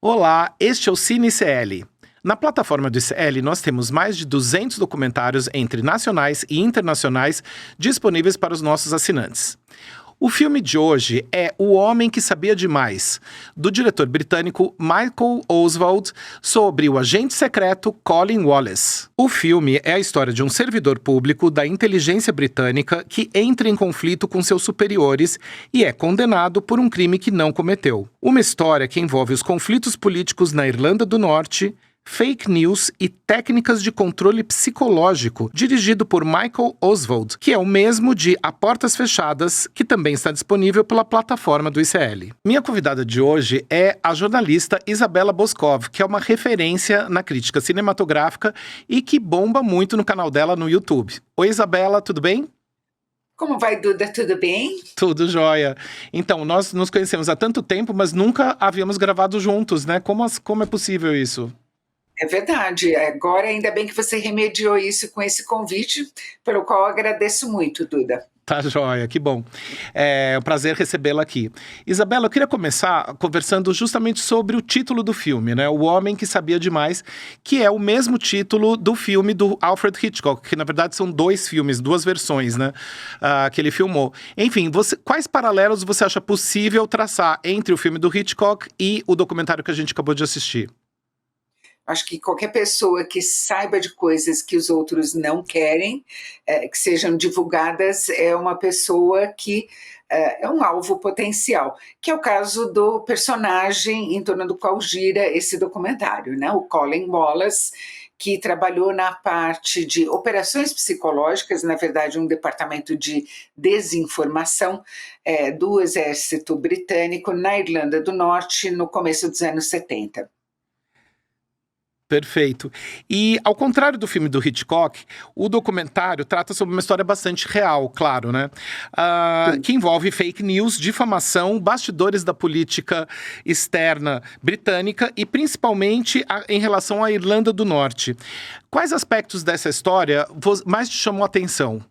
Olá, este é o Cine ICL. Na plataforma do ICL, nós temos mais de 200 documentários entre nacionais e internacionais disponíveis para os nossos assinantes. O filme de hoje é O Homem que Sabia Demais, do diretor britânico Michael Oswald, sobre o agente secreto Colin Wallace. O filme é a história de um servidor público da inteligência britânica que entra em conflito com seus superiores e é condenado por um crime que não cometeu. Uma história que envolve os conflitos políticos na Irlanda do Norte, fake news e técnicas de controle psicológico, dirigido por Michael Oswald, que é o mesmo de A Portas Fechadas, que também está disponível pela plataforma do ICL. Minha convidada de hoje é a jornalista Isabela Boscov, que é uma referência na crítica cinematográfica e que bomba muito no canal dela no YouTube. Oi, Isabela, tudo bem? Como vai, Duda? Tudo bem? Tudo jóia. Então, nós nos conhecemos há tanto tempo, mas nunca havíamos gravado juntos, né? Como é possível isso? É verdade. Agora, ainda bem que você remediou isso com esse convite, pelo qual eu agradeço muito, Duda. Tá jóia, que bom. É um prazer recebê-la aqui. Isabela, eu queria começar conversando justamente sobre o título do filme, né? O Homem que Sabia Demais, que é o mesmo título do filme do Alfred Hitchcock, que na verdade são dois filmes, duas versões, né? Que ele filmou. Enfim, quais paralelos você acha possível traçar entre o filme do Hitchcock e o documentário que a gente acabou de assistir? Acho que qualquer pessoa que saiba de coisas que os outros não querem que sejam divulgadas é uma pessoa que é um alvo potencial, que é o caso do personagem em torno do qual gira esse documentário, né? O Colin Wallace, que trabalhou na parte de operações psicológicas, na verdade um departamento de desinformação do exército britânico na Irlanda do Norte no começo dos anos 70. Perfeito. E, ao contrário do filme do Hitchcock, o documentário trata sobre uma história bastante real, claro, né? Que envolve fake news, difamação, bastidores da política externa britânica e, principalmente, em relação à Irlanda do Norte. Quais aspectos dessa história mais te chamou a atenção?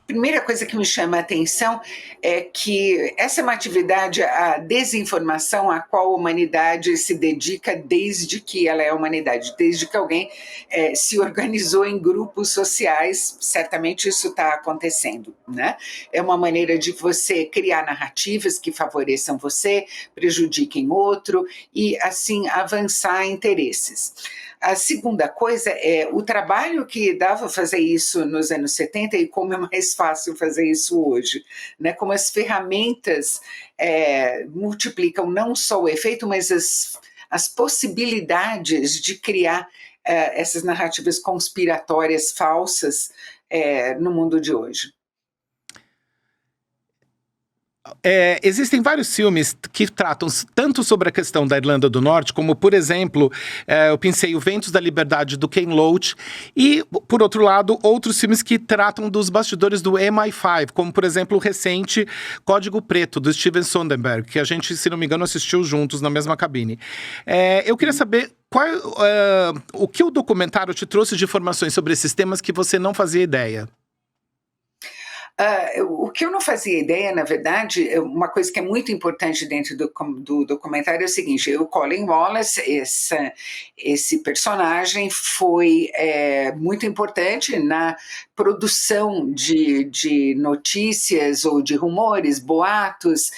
Primeira coisa que me chama a atenção é que essa é uma atividade, a desinformação, a qual a humanidade se dedica desde que ela é humanidade, desde que alguém se organizou em grupos sociais, certamente isso está acontecendo, né? É uma maneira de você criar narrativas que favoreçam você, prejudiquem outro e, assim, avançar interesses. A segunda coisa é o trabalho que dava fazer isso nos anos 70 e como é mais fácil fazer isso hoje, né? Como as ferramentas multiplicam não só o efeito, mas as possibilidades de criar essas narrativas conspiratórias falsas no mundo de hoje. Existem vários filmes que tratam tanto sobre a questão da Irlanda do Norte, como, por exemplo, eu pensei O Ventos da Liberdade, do Ken Loach, e, por outro lado, outros filmes que tratam dos bastidores do MI5, como, por exemplo, o recente Código Preto, do Steven Soderbergh, que a gente, se não me engano, assistiu juntos na mesma cabine. Eu queria saber o que o documentário te trouxe de informações sobre esses temas que você não fazia ideia. O que eu não fazia ideia, na verdade, uma coisa que é muito importante dentro do documentário é o seguinte: o Colin Wallace, esse personagem, foi muito importante na produção de notícias ou de rumores, boatos,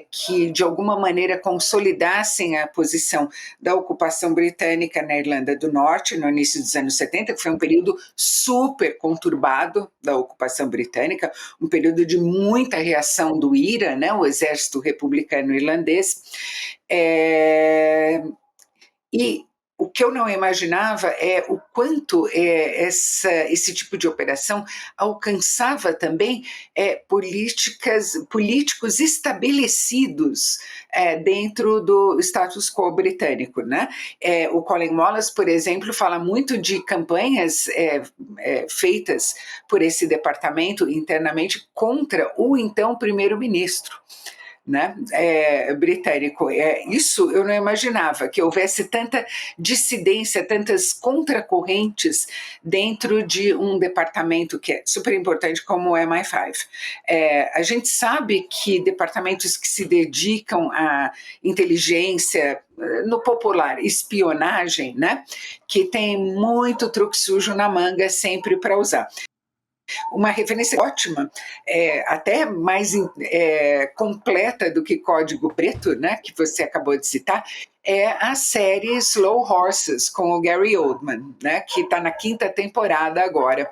que de alguma maneira consolidassem a posição da ocupação britânica na Irlanda do Norte no início dos anos 70, que foi um período super conturbado da ocupação britânica, um período de muita reação do IRA, né, o Exército Republicano Irlandês, e o que eu não imaginava é o quanto esse tipo de operação alcançava também políticos estabelecidos dentro do status quo britânico, né? O Colin Wallace, por exemplo, fala muito de campanhas feitas por esse departamento internamente contra o então primeiro-ministro. né, britânico. Isso eu não imaginava, que houvesse tanta dissidência, tantas contracorrentes dentro de um departamento que é super importante como o MI5. A gente sabe que departamentos que se dedicam à inteligência, no popular, espionagem, né, que tem muito truque sujo na manga sempre para usar. Uma referência ótima, até mais completa do que Código Preto, né, que você acabou de citar, é a série Slow Horses, com o Gary Oldman, né, que está na 5ª temporada agora.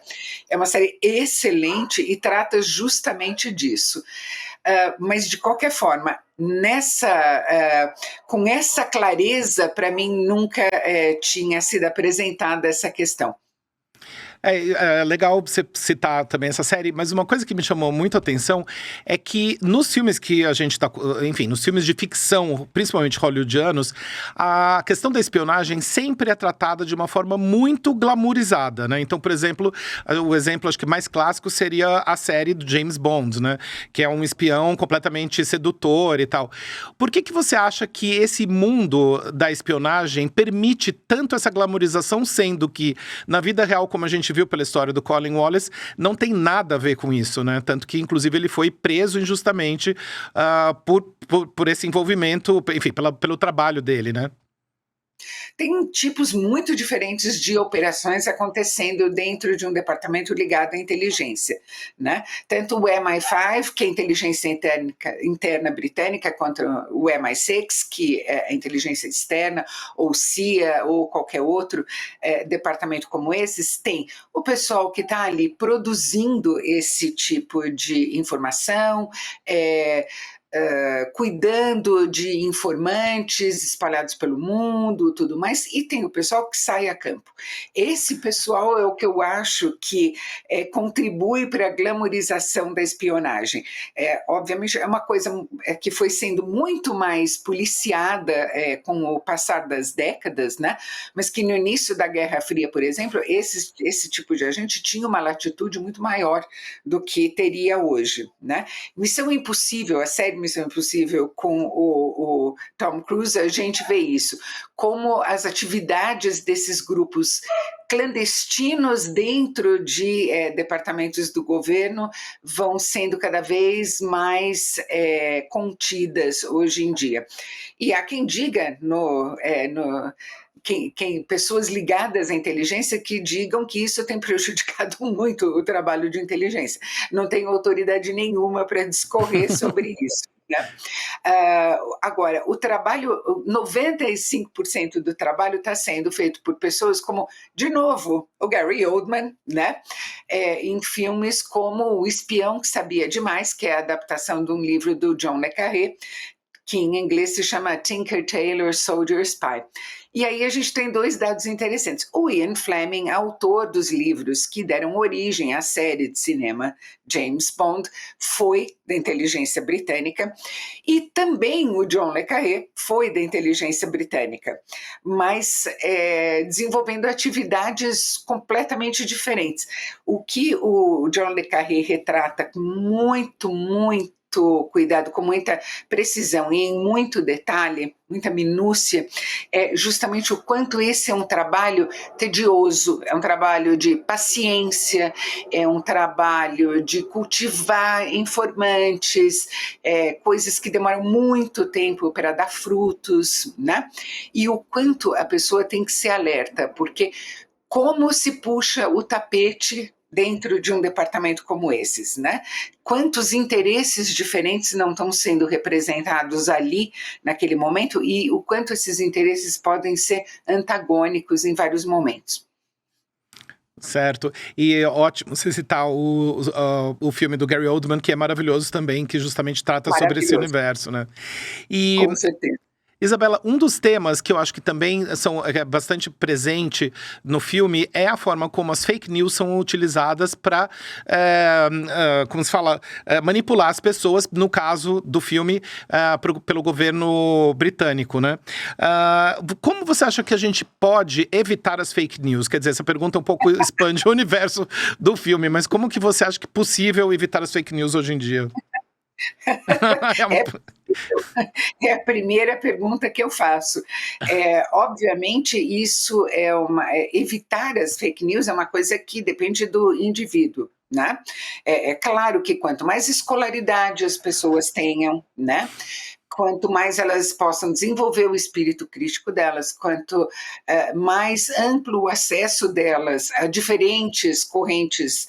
É uma série excelente e trata justamente disso. Mas, de qualquer forma, com essa clareza, para mim, nunca tinha sido apresentada essa questão. É legal você citar também essa série, mas uma coisa que me chamou muito a atenção é que nos filmes que a gente tá, enfim, nos filmes de ficção, principalmente hollywoodianos, a questão da espionagem sempre é tratada de uma forma muito glamourizada, né? Então, por exemplo, o exemplo acho que mais clássico seria a série do James Bond, né? Que é um espião completamente sedutor e tal. Por que você acha que esse mundo da espionagem permite tanto essa glamourização, sendo que na vida real, como a gente viu pela história do Colin Wallace, não tem nada a ver com isso, né? Tanto que, inclusive, ele foi preso injustamente por esse envolvimento, enfim, pelo trabalho dele, né? Tem tipos muito diferentes de operações acontecendo dentro de um departamento ligado à inteligência, né? Tanto o MI5, que é a inteligência interna britânica, quanto o MI6, que é a inteligência externa, ou CIA, ou qualquer outro departamento como esses, tem o pessoal que está ali produzindo esse tipo de informação, cuidando de informantes espalhados pelo mundo, tudo mais, e tem o pessoal que sai a campo. Esse pessoal é o que eu acho que contribui para a glamorização da espionagem. Obviamente, é uma coisa que foi sendo muito mais policiada com o passar das décadas, né? Mas que no início da Guerra Fria, por exemplo, esse tipo de agente tinha uma latitude muito maior do que teria hoje, né? Missão Impossível, a série Missão Impossível com o Tom Cruise, a gente vê isso, como as atividades desses grupos clandestinos dentro de departamentos do governo vão sendo cada vez mais contidas hoje em dia. E há quem diga pessoas ligadas à inteligência que digam que isso tem prejudicado muito o trabalho de inteligência. Não tenho autoridade nenhuma para discorrer sobre isso. Né? Agora, o trabalho, 95% do trabalho está sendo feito por pessoas como, de novo, o Gary Oldman, né? Em filmes como O Espião que Sabia Demais, que é a adaptação de um livro do John le Carré, que em inglês se chama Tinker Tailor Soldier Spy. E aí a gente tem 2 dados interessantes. O Ian Fleming, autor dos livros que deram origem à série de cinema James Bond, foi da inteligência britânica, e também o John le Carré foi da inteligência britânica, mas desenvolvendo atividades completamente diferentes. O que o John le Carré retrata com muito cuidado, com muita precisão e em muito detalhe, muita minúcia, é justamente o quanto esse é um trabalho tedioso, é um trabalho de paciência, é um trabalho de cultivar informantes, coisas que demoram muito tempo para dar frutos, né? E o quanto a pessoa tem que ser alerta, porque como se puxa o tapete dentro de um departamento como esses, né? Quantos interesses diferentes não estão sendo representados ali, naquele momento, e o quanto esses interesses podem ser antagônicos em vários momentos. Certo. E é ótimo você citar o filme do Gary Oldman, que é maravilhoso também, que justamente trata sobre esse universo, né? Com certeza. Isabela, um dos temas que eu acho que também é bastante presente no filme é a forma como as fake news são utilizadas para, como se fala, manipular as pessoas, no caso do filme, pelo governo britânico, né? Como você acha que a gente pode evitar as fake news? Quer dizer, essa pergunta um pouco expande o universo do filme, mas como que você acha que é possível evitar as fake news hoje em dia? É a primeira pergunta que eu faço. Obviamente, isso evitar as fake news é uma coisa que depende do indivíduo. Né? É claro que quanto mais escolaridade as pessoas tenham, né? Quanto mais elas possam desenvolver o espírito crítico delas, quanto mais amplo o acesso delas a diferentes correntes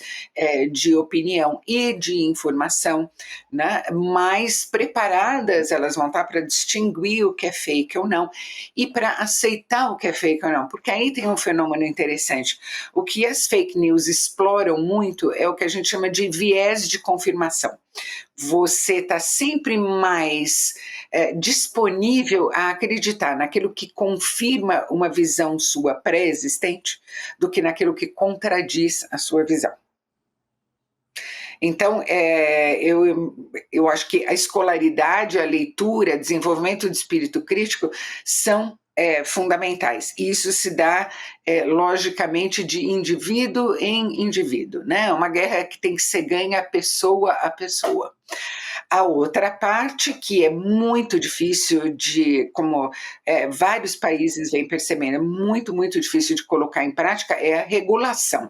de opinião e de informação, né, mais preparadas elas vão estar para distinguir o que é fake ou não e para aceitar o que é fake ou não, porque aí tem um fenômeno interessante. O que as fake news exploram muito é o que a gente chama de viés de confirmação. Você está sempre mais disponível a acreditar naquilo que confirma uma visão sua pré-existente do que naquilo que contradiz a sua visão. Então, eu acho que a escolaridade, a leitura, desenvolvimento de espírito crítico são fundamentais. E isso se dá, logicamente, de indivíduo em indivíduo, né? É uma guerra que tem que ser ganha pessoa a pessoa. A outra parte, que é muito difícil de, como vários países vêm percebendo, é muito, muito difícil de colocar em prática, é a regulação.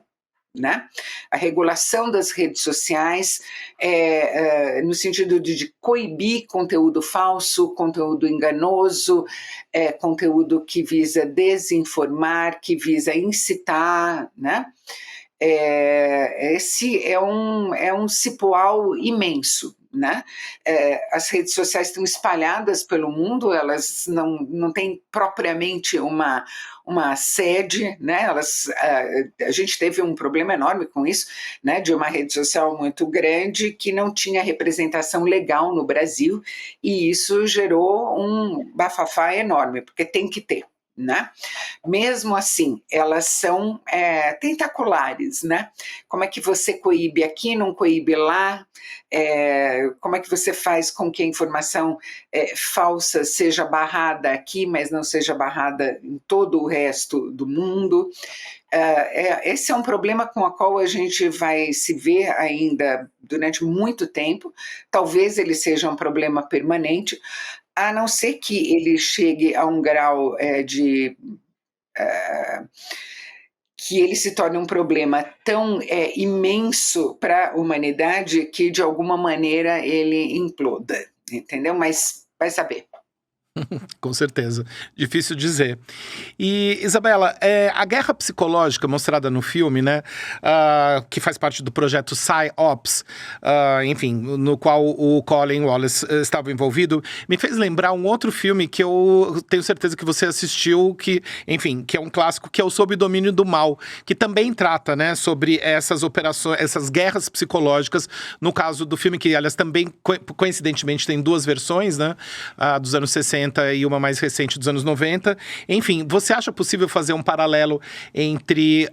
Né? A regulação das redes sociais no sentido de coibir conteúdo falso, conteúdo enganoso, conteúdo que visa desinformar, que visa incitar, né? Esse é um cipoal imenso. Né? As redes sociais estão espalhadas pelo mundo, elas não têm propriamente uma sede, né? A gente teve um problema enorme com isso, né? De uma rede social muito grande que não tinha representação legal no Brasil, e isso gerou um bafafá enorme, porque tem que ter. Né? Mesmo assim, elas são tentaculares, né? Como é que você coíbe aqui, não coíbe lá? Como é que você faz com que a informação falsa seja barrada aqui, mas não seja barrada em todo o resto do mundo? Esse é um problema com o qual a gente vai se ver ainda durante muito tempo. Talvez ele seja um problema permanente, a não ser que ele chegue a um grau que ele se torne um problema tão imenso para a humanidade que, de alguma maneira, ele imploda, entendeu? Mas vai saber. Com certeza. Difícil dizer. E, Isabela, a guerra psicológica mostrada no filme, né, que faz parte do projeto PsyOps, enfim, no qual o Colin Wallace estava envolvido, me fez lembrar um outro filme que eu tenho certeza que você assistiu, que é um clássico, que é o Sob o Domínio do Mal, que também trata, né, sobre essas operações, essas guerras psicológicas, no caso do filme, que, aliás, também, coincidentemente, tem duas versões, né, dos anos 60 e uma mais recente dos anos 90. Enfim, você acha possível fazer um paralelo entre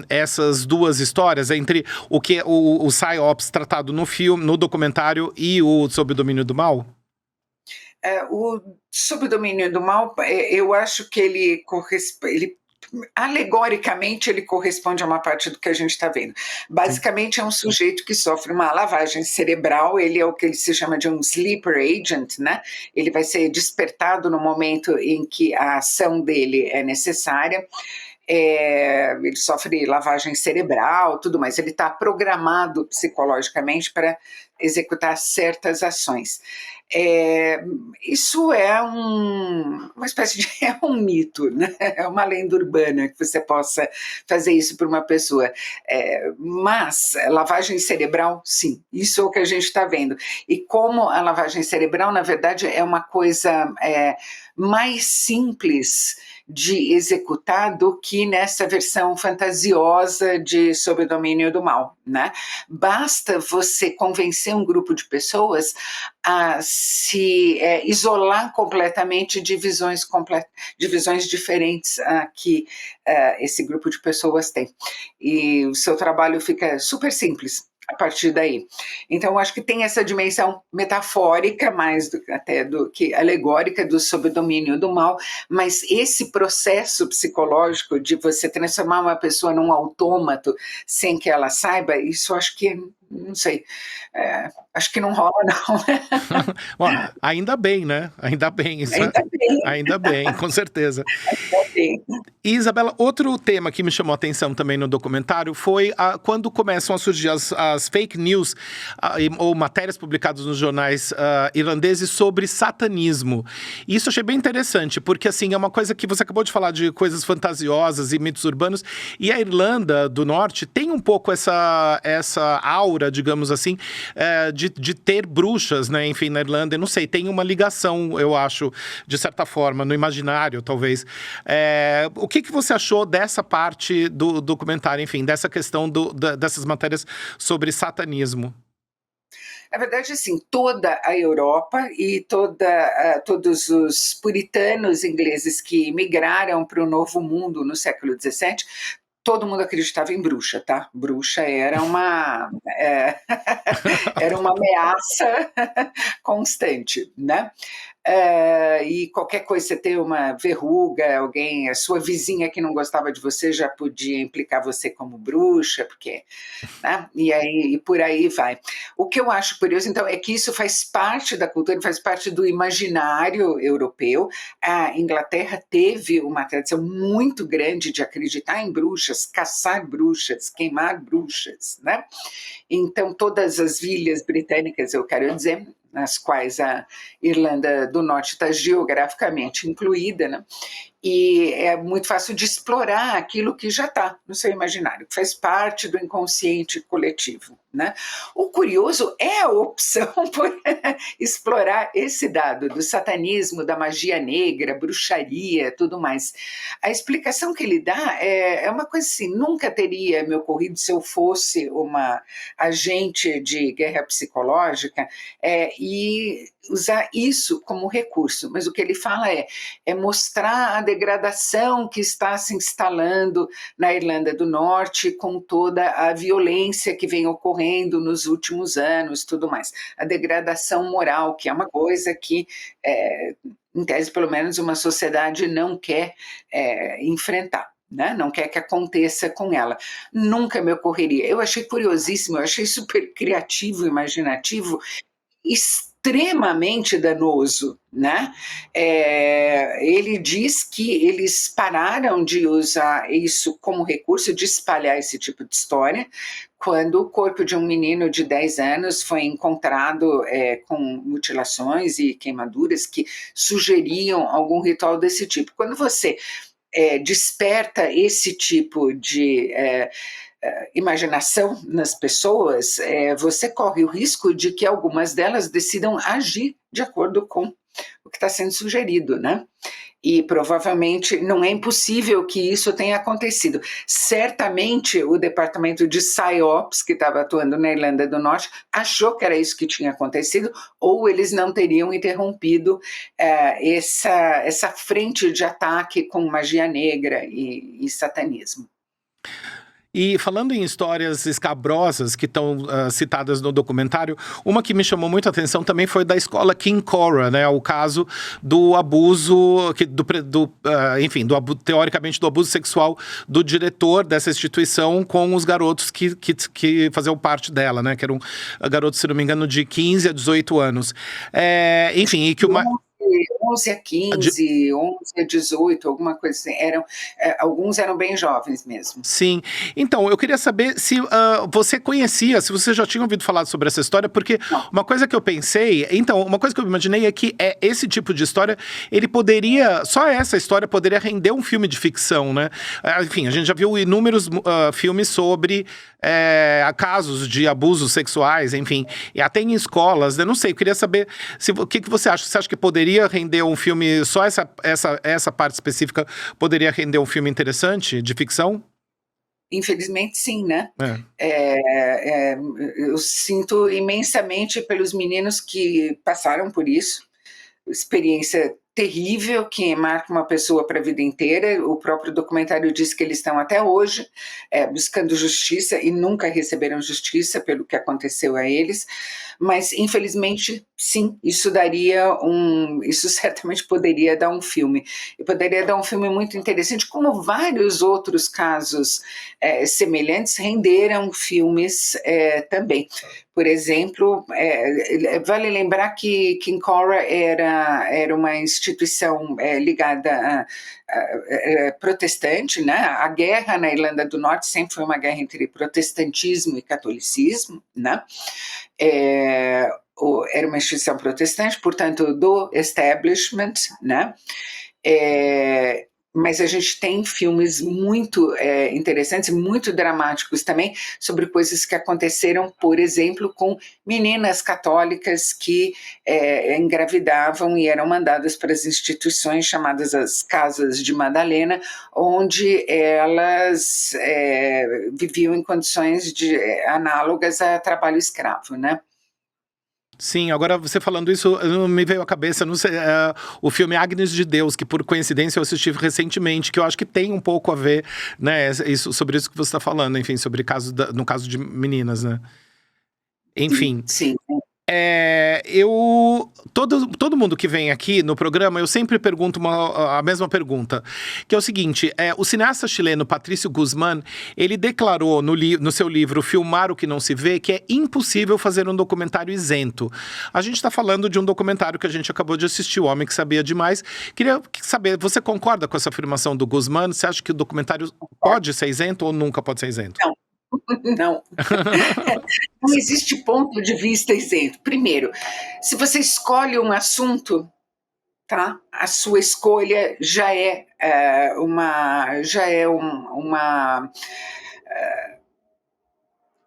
essas duas histórias, entre o que o PsyOps tratado no filme, no documentário, e o Sob o Domínio do Mal? O Sob o Domínio do Mal, eu acho que ele alegoricamente ele corresponde a uma parte do que a gente está vendo. Basicamente é um sujeito que sofre uma lavagem cerebral, ele é o que se chama de um sleeper agent, né? Ele vai ser despertado no momento em que a ação dele é necessária. Ele sofre lavagem cerebral, tudo mais, ele está programado psicologicamente para executar certas ações. Isso é uma espécie de um mito, né? É uma lenda urbana que você possa fazer isso para uma pessoa. Mas lavagem cerebral, sim, isso é o que a gente está vendo. E como a lavagem cerebral, na verdade, é uma coisa mais simples de executar do que nessa versão fantasiosa de Sob o Domínio do Mal, né? Basta você convencer um grupo de pessoas a se isolar completamente de visões diferentes que esse grupo de pessoas tem. E o seu trabalho fica super simples a partir daí. Então, eu acho que tem essa dimensão metafórica, mais até do que alegórica, do Sob o Domínio do Mal, mas esse processo psicológico de você transformar uma pessoa num autômato sem que ela saiba, isso eu acho que não sei, acho que não rola não. Ó, ainda bem, né? Ainda bem, Ainda bem, ainda bem, com certeza. ainda bem. E, Isabela, outro tema que me chamou a atenção também no documentário foi quando começam a surgir as fake news ou matérias publicadas nos jornais irlandeses sobre satanismo. E isso eu achei bem interessante, porque assim, é uma coisa que você acabou de falar de coisas fantasiosas e mitos urbanos, e a Irlanda do Norte tem um pouco essa aura, digamos assim, de ter bruxas, né? Enfim, na Irlanda, eu não sei, tem uma ligação, eu acho, de certa forma, no imaginário, talvez. O que você achou dessa parte do documentário, enfim, dessa questão dessas matérias sobre satanismo? Na verdade, assim, toda a Europa e todos os puritanos ingleses que migraram para o Novo Mundo no século XVII, todo mundo acreditava em bruxa, tá? Bruxa era era uma ameaça constante, né? E qualquer coisa, você ter uma verruga, alguém, a sua vizinha que não gostava de você já podia implicar você como bruxa, porque, né? E por aí vai. O que eu acho curioso, então, é que isso faz parte da cultura, faz parte do imaginário europeu. A Inglaterra teve uma tradição muito grande de acreditar em bruxas, caçar bruxas, queimar bruxas, né? Então, todas as ilhas britânicas, eu quero dizer, nas quais a Irlanda do Norte está geograficamente incluída, né? E é muito fácil de explorar aquilo que já está no seu imaginário, que faz parte do inconsciente coletivo, né? O curioso é a opção por explorar esse dado do satanismo, da magia negra, bruxaria, tudo mais. A explicação que ele dá é uma coisa assim, nunca teria me ocorrido se eu fosse uma agente de guerra psicológica e usar isso como recurso, mas o que ele fala é mostrar a degradação que está se instalando na Irlanda do Norte com toda a violência que vem ocorrendo nos últimos anos, tudo mais. A degradação moral, que é uma coisa que, em tese, pelo menos, uma sociedade não quer enfrentar. Né? Não quer que aconteça com ela. Nunca me ocorreria. Eu achei curiosíssimo, eu achei super criativo, imaginativo, extremamente danoso, né? Ele diz que eles pararam de usar isso como recurso, de espalhar esse tipo de história, quando o corpo de um menino de 10 anos foi encontrado com mutilações e queimaduras que sugeriam algum ritual desse tipo. Quando você desperta esse tipo de imaginação nas pessoas, você corre o risco de que algumas delas decidam agir de acordo com o que está sendo sugerido, né? E provavelmente não é impossível que isso tenha acontecido. Certamente o departamento de PSYOPs, que estava atuando na Irlanda do Norte, achou que era isso que tinha acontecido, ou eles não teriam interrompido essa frente de ataque com magia negra e satanismo. E falando em histórias escabrosas que estão citadas no documentário, uma que me chamou muito a atenção também foi da escola King Cora, né? O caso do abuso, enfim, teoricamente do abuso sexual do diretor dessa instituição com os garotos que faziam parte dela, né? Que eram garotos, se não me engano, de 15 a 18 anos. Enfim, e que uma... 11 a 15, 11 a 18, alguma coisa assim. Alguns eram bem jovens mesmo. Sim. Então, eu queria saber se você conhecia, se você já tinha ouvido falar sobre essa história, porque uma coisa que eu pensei, uma coisa que eu imaginei é que esse tipo de história, só essa história poderia render um filme de ficção, né? Enfim, a gente já viu inúmeros filmes sobre casos de abusos sexuais, enfim, e até em escolas, né? Não sei, eu queria saber o que você acha? Você acha que poderia render um filme, só essa parte específica poderia render um filme interessante, de ficção? Infelizmente, sim, né? Eu sinto imensamente pelos meninos que passaram por isso, experiência terrível que marca uma pessoa para a vida inteira. O próprio documentário diz que eles estão até hoje buscando justiça e nunca receberam justiça pelo que aconteceu a eles. Mas, infelizmente, sim, isso certamente poderia dar um filme. E poderia dar um filme muito interessante, como vários outros casos semelhantes renderam filmes também. Por exemplo, vale lembrar que King Cora era uma instituição ligada a protestante, né? A guerra na Irlanda do Norte sempre foi uma guerra entre protestantismo e catolicismo, né? Era uma instituição protestante, portanto, do establishment, né? Mas a gente tem filmes muito interessantes, muito dramáticos também, sobre coisas que aconteceram, por exemplo, com meninas católicas que engravidavam e eram mandadas para as instituições chamadas as Casas de Madalena, onde elas viviam em condições análogas a trabalho escravo, né? Sim, agora você falando isso, me veio à cabeça, não sei, o filme Agnes de Deus, que por coincidência eu assisti recentemente, que eu acho que tem um pouco a ver, né, sobre isso que você está falando, enfim, sobre no caso de meninas, né? Enfim. Sim. Todo mundo que vem aqui no programa, eu sempre pergunto a mesma pergunta, que é o seguinte: o cineasta chileno Patrício Guzmán, ele declarou no seu livro Filmar o que não se vê, que é impossível fazer um documentário isento. A gente está falando de um documentário que a gente acabou de assistir, O Homem que Sabia Demais. Queria saber, você concorda com essa afirmação do Guzmán? Você acha que o documentário pode ser isento ou nunca pode ser isento? Não. Não existe ponto de vista isento. Primeiro, se você escolhe um assunto, tá? A sua escolha já é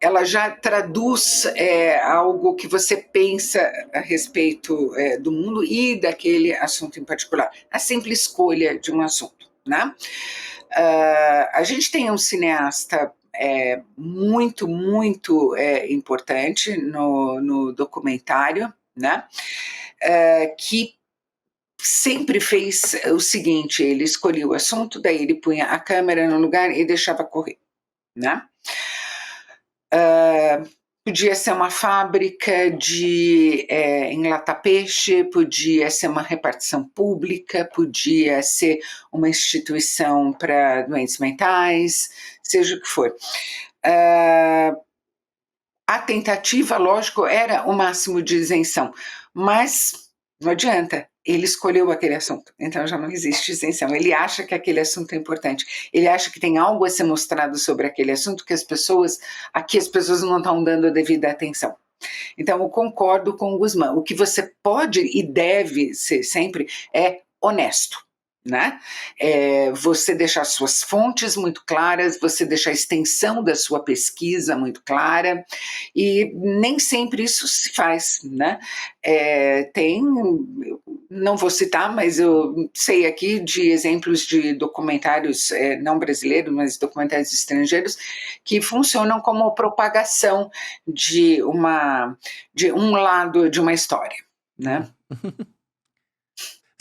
ela já traduz algo que você pensa a respeito do mundo e daquele assunto em particular. A simples escolha de um assunto, né? A gente tem um cineasta muito, muito importante no documentário, né? Que sempre fez o seguinte: ele escolhia o assunto, daí ele punha a câmera no lugar e deixava correr, né? Podia ser uma fábrica de enlatar peixe, podia ser uma repartição pública, podia ser uma instituição para doentes mentais, seja o que for. A tentativa, lógico, era o máximo de isenção, mas não adianta, ele escolheu aquele assunto, então já não existe isenção. Ele acha que aquele assunto é importante, ele acha que tem algo a ser mostrado sobre aquele assunto que as pessoas não estão dando a devida atenção. Então, eu concordo com o Guzmán. O que você pode e deve ser sempre é honesto, né? Você deixar suas fontes muito claras, você deixar a extensão da sua pesquisa muito clara, e nem sempre isso se faz, né? Não vou citar, mas eu sei aqui de exemplos de documentários não brasileiros, mas documentários estrangeiros, que funcionam como propagação de um lado de uma história, né?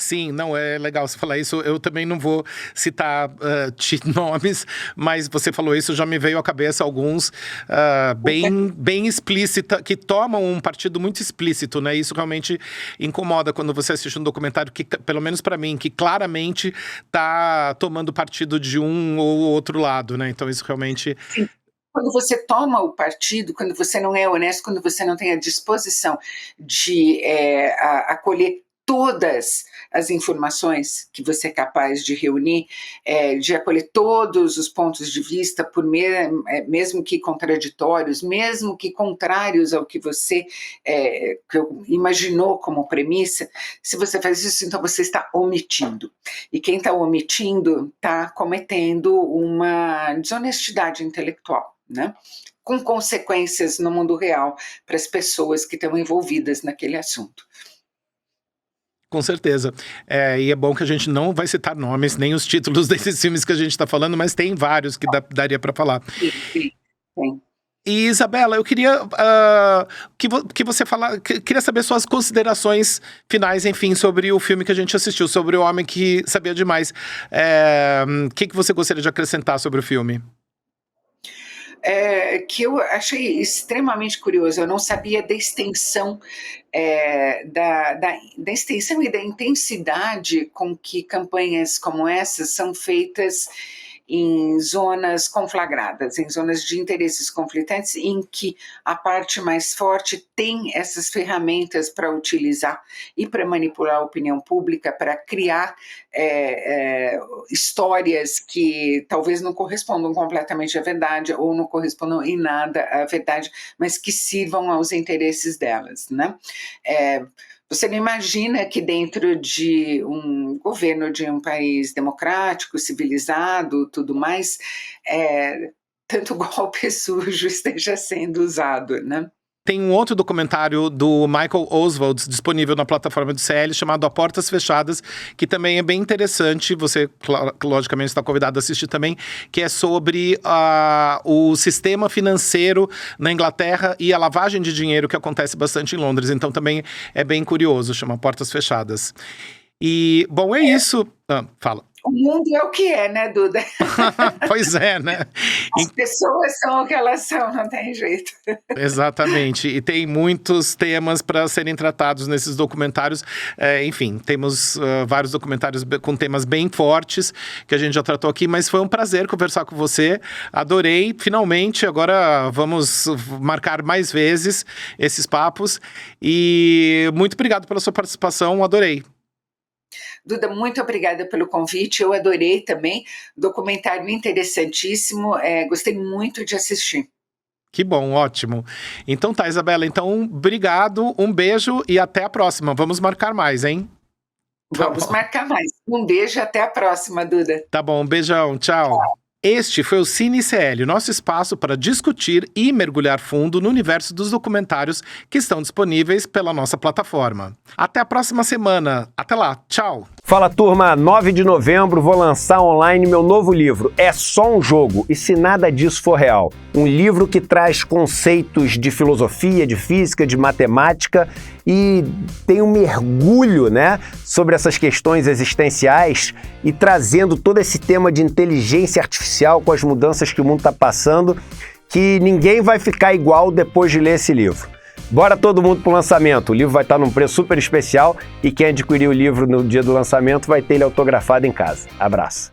Sim, não, é legal você falar isso. Eu também não vou citar nomes, mas você falou isso, já me veio à cabeça alguns bem explícita, que tomam um partido muito explícito, né? Isso realmente incomoda quando você assiste um documentário que, pelo menos para mim, que claramente tá tomando partido de um ou outro lado, né? Então isso realmente... Sim. Quando você toma o partido, quando você não é honesto, quando você não tem a disposição de acolher todas as informações que você é capaz de reunir, de acolher todos os pontos de vista, mesmo que contraditórios, mesmo que contrários ao que você imaginou como premissa. Se você faz isso, então você está omitindo. E quem está omitindo está cometendo uma desonestidade intelectual, né? Com consequências no mundo real para as pessoas que estão envolvidas naquele assunto. Com certeza. E é bom que a gente não vai citar nomes, nem os títulos desses filmes que a gente está falando, mas tem vários que daria para falar. Sim. E, Isabela, eu queria que você queria saber suas considerações finais, enfim, sobre o filme que a gente assistiu, sobre O Homem que Sabia Demais. O que você gostaria de acrescentar sobre o filme? Que eu achei extremamente curioso. Eu não sabia da extensão, da extensão e da intensidade com que campanhas como essas são feitas em zonas conflagradas, em zonas de interesses conflitantes, em que a parte mais forte tem essas ferramentas para utilizar e para manipular a opinião pública, para criar histórias que talvez não correspondam completamente à verdade ou não correspondam em nada à verdade, mas que sirvam aos interesses delas, né? Você não imagina que dentro de um governo de um país democrático, civilizado, tudo mais, tanto golpe sujo esteja sendo usado, né? Tem um outro documentário do Michael Oswald disponível na plataforma do CL chamado A Portas Fechadas, que também é bem interessante, você logicamente está convidado a assistir também, que é sobre o sistema financeiro na Inglaterra e a lavagem de dinheiro que acontece bastante em Londres, então também é bem curioso, chama Portas Fechadas. E, bom, é isso. Fala. O mundo é o que é, né, Duda? Pois é, né? As pessoas são o que elas são, não tem jeito. Exatamente, e tem muitos temas para serem tratados nesses documentários. Enfim, temos vários documentários com temas bem fortes que a gente já tratou aqui, mas foi um prazer conversar com você. Adorei, finalmente, agora vamos marcar mais vezes esses papos. E muito obrigado pela sua participação, adorei. Duda, muito obrigada pelo convite, eu adorei também, documentário interessantíssimo, gostei muito de assistir. Que bom, ótimo. Então tá, Isabela, então obrigado, um beijo e até a próxima. Vamos marcar mais, hein? Vamos marcar mais. Um beijo e até a próxima, Duda. Tá bom, um beijão, tchau. Este foi o Cine CL, nosso espaço para discutir e mergulhar fundo no universo dos documentários que estão disponíveis pela nossa plataforma. Até a próxima semana. Até lá. Tchau. Fala, turma. 9 de novembro vou lançar online meu novo livro, É Só um Jogo, e se nada disso for real. Um livro que traz conceitos de filosofia, de física, de matemática e tem um mergulho, né, sobre essas questões existenciais e trazendo todo esse tema de inteligência artificial com as mudanças que o mundo está passando, que ninguém vai ficar igual depois de ler esse livro. Bora todo mundo pro lançamento. O livro vai estar num preço super especial e quem adquirir o livro no dia do lançamento vai ter ele autografado em casa. Abraço.